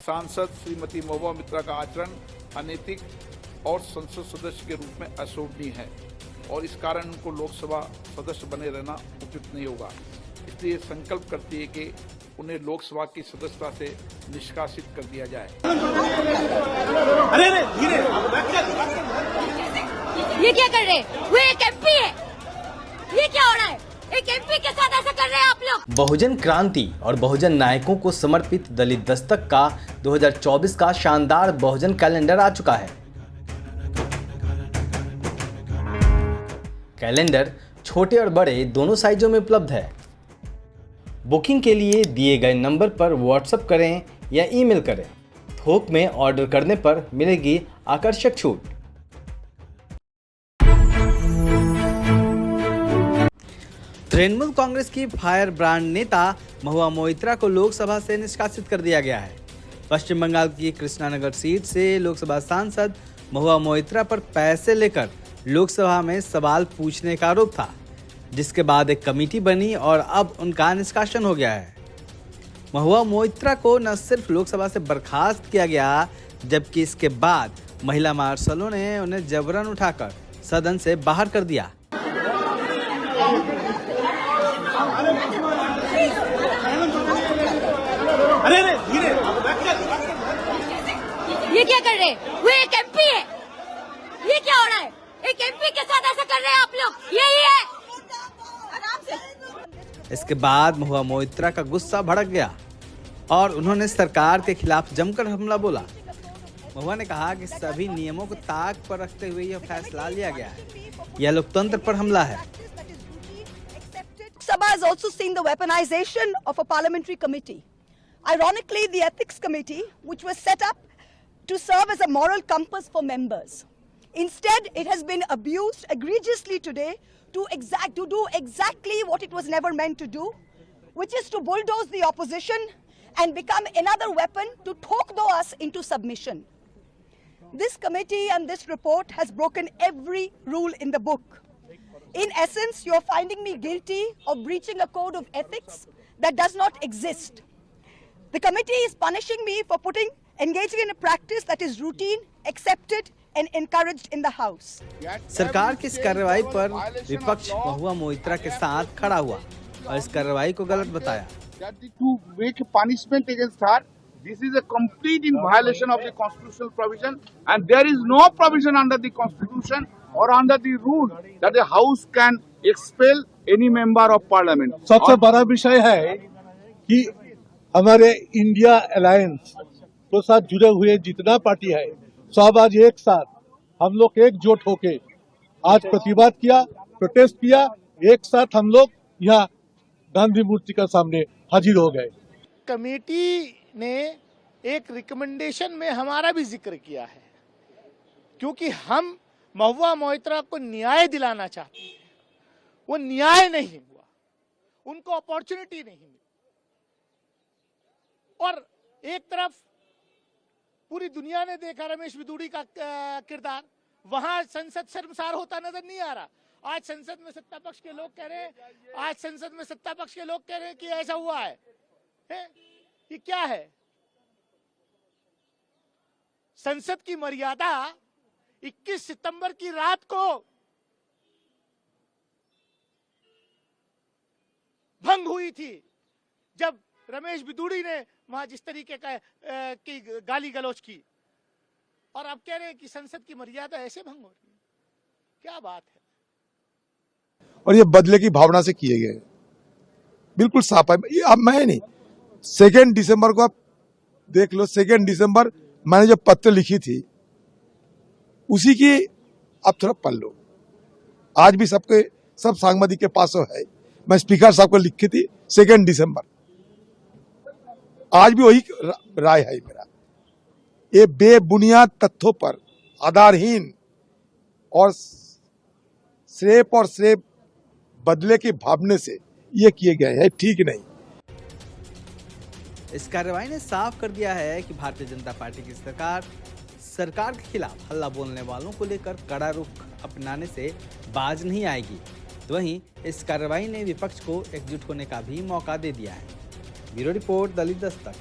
सांसद श्रीमती महुआ मोइत्रा का आचरण अनैतिक और संसद सदस्य के रूप में अशोभनीय है और इस कारण उनको लोकसभा सदस्य बने रहना उचित नहीं होगा। इसलिए संकल्प करती है कि उन्हें लोकसभा की सदस्यता से निष्कासित कर दिया जाए। अरे धीरे, ये क्या कर रहे हैं? वो एक एमपी है। ये क्या हो रहा है? एक एमपी के साथ ऐसा कर रहे हैं आप लोग। बहुजन क्रांति और बहुजन नायकों को समर्पित दलित दस्तक का 2024 का शानदार बहुजन कैलेंडर आ चुका है। कैलेंडर छोटे और बड़े दोनों साइजों में उपलब्ध है। बुकिंग के लिए दिए गए नंबर पर व्हाट्सएप करें या ईमेल करें। थोक में ऑर्डर करने पर मिलेगी आकर्षक छूट। तृणमूल कांग्रेस की फायर ब्रांड नेता महुआ मोइत्रा को लोकसभा से निष्कासित कर दिया गया है। पश्चिम बंगाल की कृष्णानगर सीट से लोकसभा सांसद महुआ मोइत्रा पर पैसे लेकर लोकसभा में सवाल पूछने का आरोप था, जिसके बाद एक कमेटी बनी और अब उनका निष्कासन हो गया है। महुआ मोइत्रा को न सिर्फ लोकसभा से बर्खास्त किया गया, जबकि इसके बाद महिला मार्शलों ने उन्हें जबरन उठाकर सदन से बाहर कर दिया। अरे धीरे, ये क्या कर रहे हैं? वो एक एमपी है। ये क्या हो रहा है? एक एमपी के साथ ऐसा कर रहे हैं आप लोग। यही है। आराम से। इसके बाद महुआ मोइत्रा का गुस्सा भड़क गया और उन्होंने सरकार के खिलाफ जमकर हमला बोला। महुआ ने कहा कि सभी नियमों को ताक पर रखते हुए यह फैसला लिया गया है। यह लोकतंत्र पर हमला है। Sabha has also seen the weaponization of a parliamentary committee. Ironically, the ethics committee, which was set up to serve as a moral compass for members. Instead, it has been abused egregiously today to do exactly what it was never meant to do, which is to bulldoze the opposition and become another weapon to talk us into submission. This committee and this report has broken every rule in the book. In essence, you are finding me guilty of breaching a code of ethics that does not exist. The committee is punishing me for engaging in a practice that is routine, accepted and encouraged in the House. सरकार की इस कार्रवाई पर विपक्ष महुआ मोइत्रा के साथ खड़ा हुआ और इस कार्रवाई को गलत बताया। To make a punishment against her, this is a complete in violation of the constitutional provision, and there is no provision under the constitution or under the rule that the House can expel any member of parliament. सबसे बड़ा विषय है कि हमारे India alliance के साथ जुड़े हुए जितना पार्टी है, सब आज एक साथ हम लोग एकजुट होके आज प्रतिवाद किया, प्रोटेस्ट किया। एक साथ हम लोग यहाँ गांधी मूर्ति का सामने हाजिर हो गए। कमेटी ने एक रिकमेंडेशन में हमारा भी जिक्र किया है, क्योंकि हम महुआ मोइत्रा को न्याय दिलाना चाहते हैं। वो न्याय नहीं हुआ, उनको अपॉर्चुनिटी नहीं मिली और एक तरफ पूरी दुनिया ने देखा रमेश बिदूड़ी का किरदार, वहां संसद शर्मसार होता नजर नहीं आ रहा। आज संसद में सत्ता पक्ष के लोग कह रहे हैं कि ऐसा हुआ है। ये क्या है? संसद की मर्यादा 21 सितंबर की रात को भंग हुई थी, जब रमेश बिदूड़ी ने वहां जिस तरीके की गाली गलौज की, और अब कह रहे हैं कि संसद की मर्यादा ऐसे भंग हो रही है। क्या बात है? और ये बदले की भावना से किए गए, बिल्कुल साफ है। अब मैं नहीं, 2 दिसंबर को आप देख लो। 2 दिसंबर मैंने जो पत्र लिखी थी उसी की आप थोड़ा पढ़ लो। आज भी सब सांबादिक के पास है। मैं स्पीकर साहब को लिखी थी 2 दिसंबर। आज भी वही राय है मेरा। ये बेबुनियाद तथ्यों पर आधारहीन और सिर्फ बदले के भावने से ये किए गए हैं, ठीक नहीं। इस कार्रवाई ने साफ कर दिया है कि भारतीय जनता पार्टी की सरकार के खिलाफ हल्ला बोलने वालों को लेकर कड़ा रुख अपनाने से बाज नहीं आएगी। तो वहीं इस कार्रवाई ने विपक्ष को एकजुट होने का भी मौका दे दिया है। ब्यूरो रिपोर्ट, दलित दस्तक।